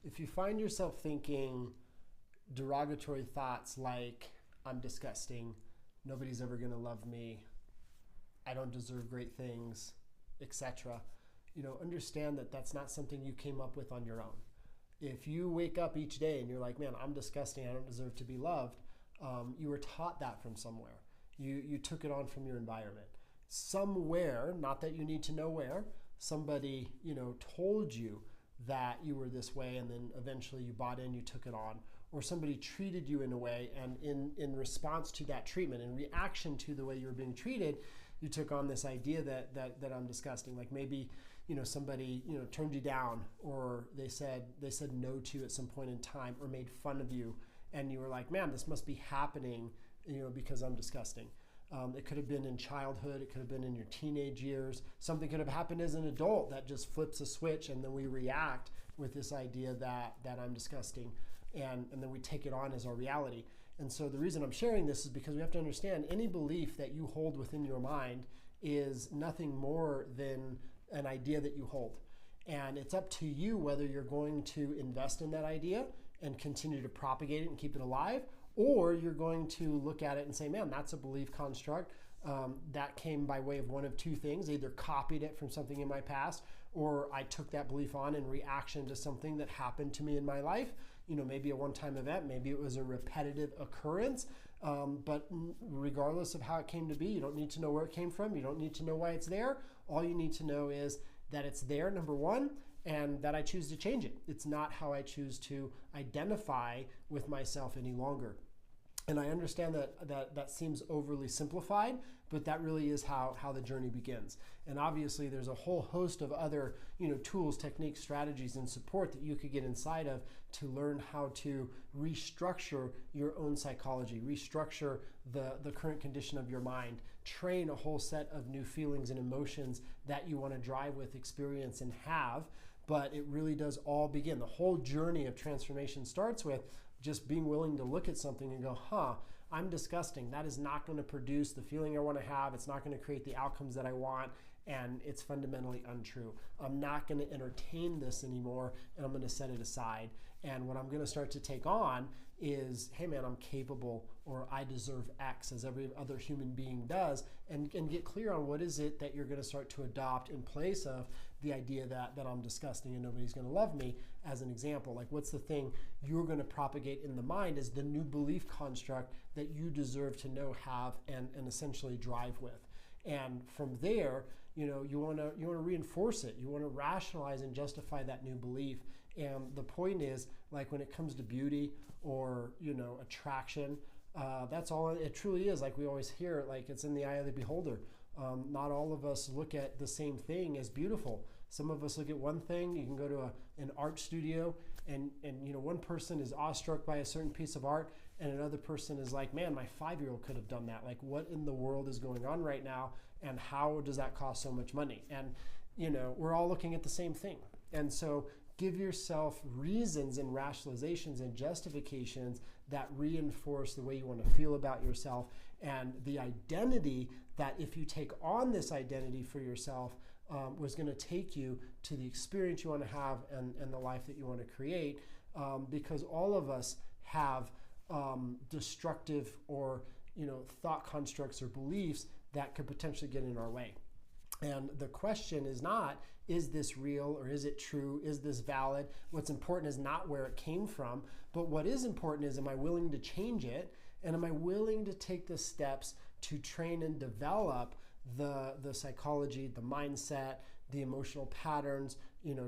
If you find yourself thinking derogatory thoughts like, I'm disgusting, nobody's ever going to love me, I don't deserve great things, etc., understand that that's not something you came up with on your own. If you wake up each day and you're like, man, I'm disgusting, I don't deserve to be loved, you were taught that from somewhere. You took it on from your environment. Somewhere, not that you need to know where, somebody, told you that you were this way, and then eventually you bought in, you took it on. Or somebody treated you in a way, and in response to that treatment, in reaction to the way you were being treated, you took on this idea that I'm disgusting. Like maybe, somebody, turned you down, or they said no to you at some point in time, or made fun of you, and you were like, man, this must be happening, because I'm disgusting. It could have been in childhood, it could have been in your teenage years. Something could have happened as an adult that just flips a switch, and then we react with this idea that I'm disgusting, and then we take it on as our reality. And so the reason I'm sharing this is because we have to understand any belief that you hold within your mind is nothing more than an idea that you hold. And it's up to you whether you're going to invest in that idea and continue to propagate it and keep it alive, or you're going to look at it and say, man, that's a belief construct that came by way of one of two things. Either copied it from something in my past, or I took that belief on in reaction to something that happened to me in my life. Maybe a one-time event, maybe it was a repetitive occurrence. But regardless of how it came to be, you don't need to know where it came from. You don't need to know why it's there. All you need to know is that it's there, number one, and that I choose to change it. It's not how I choose to identify with myself any longer. And I understand that seems overly simplified, but that really is how the journey begins. And obviously there's a whole host of other tools, techniques, strategies, and support that you could get inside of to learn how to restructure your own psychology, restructure the current condition of your mind, train a whole set of new feelings and emotions that you want to drive with, experience, and have. But it really does all begin. The whole journey of transformation starts with just being willing to look at something and go, I'm disgusting. That is not going to produce the feeling I want to have. It's not going to create the outcomes that I want, and it's fundamentally untrue. I'm not going to entertain this anymore, and I'm going to set it aside. And what I'm going to start to take on is, hey man, I'm capable, or I deserve X, as every other human being does, and get clear on what is it that you're going to start to adopt in place of the idea that I'm disgusting and nobody's going to love me, as an example. Like, what's the thing you're going to propagate in the mind as the new belief construct that you deserve to know, have, and essentially drive with. And from there, you want to reinforce it. You want to rationalize and justify that new belief. And the point is, like when it comes to beauty or attraction, that's all it truly is. Like we always hear, like it's in the eye of the beholder. Not all of us look at the same thing as beautiful. Some of us look at one thing. You can go to an art studio, and one person is awestruck by a certain piece of art, and another person is like, man, my 5-year-old could have done that. Like, what in the world is going on right now, and how does that cost so much money? And we're all looking at the same thing. And so give yourself reasons and rationalizations and justifications that reinforce the way you want to feel about yourself, and the identity that if you take on this identity for yourself was going to take you to the experience you want to have and the life that you want to create, because all of us have destructive or thought constructs or beliefs that could potentially get in our way. And the question is not, is this real or is it true? Is this valid? What's important is not where it came from, but what is important is, am I willing to change it? And am I willing to take the steps to train and develop the psychology, the mindset, the emotional patterns,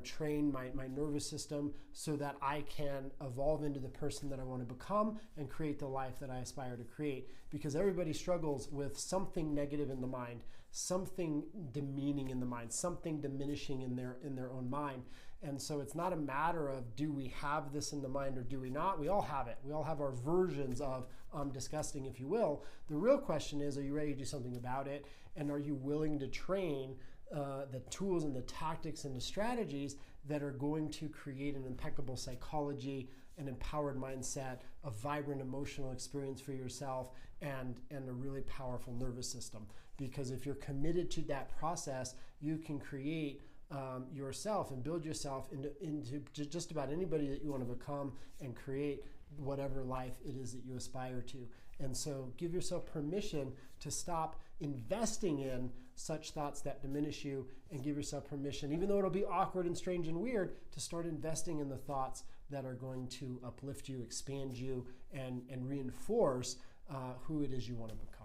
train my nervous system so that I can evolve into the person that I want to become and create the life that I aspire to create. Because everybody struggles with something negative in the mind, something demeaning in the mind, something diminishing in their own mind. And so it's not a matter of, do we have this in the mind or do we not? We all have it. We all have our versions of disgusting, if you will. The real question is, are you ready to do something about it? And are you willing to train the tools and the tactics and the strategies that are going to create an impeccable psychology, an empowered mindset, a vibrant emotional experience for yourself, and a really powerful nervous system? Because if you're committed to that process, you can create yourself and build yourself into just about anybody that you want to become and create whatever life it is that you aspire to. And so give yourself permission to stop investing in such thoughts that diminish you, and give yourself permission, even though it'll be awkward and strange and weird, to start investing in the thoughts that are going to uplift you, expand you, and reinforce who it is you want to become.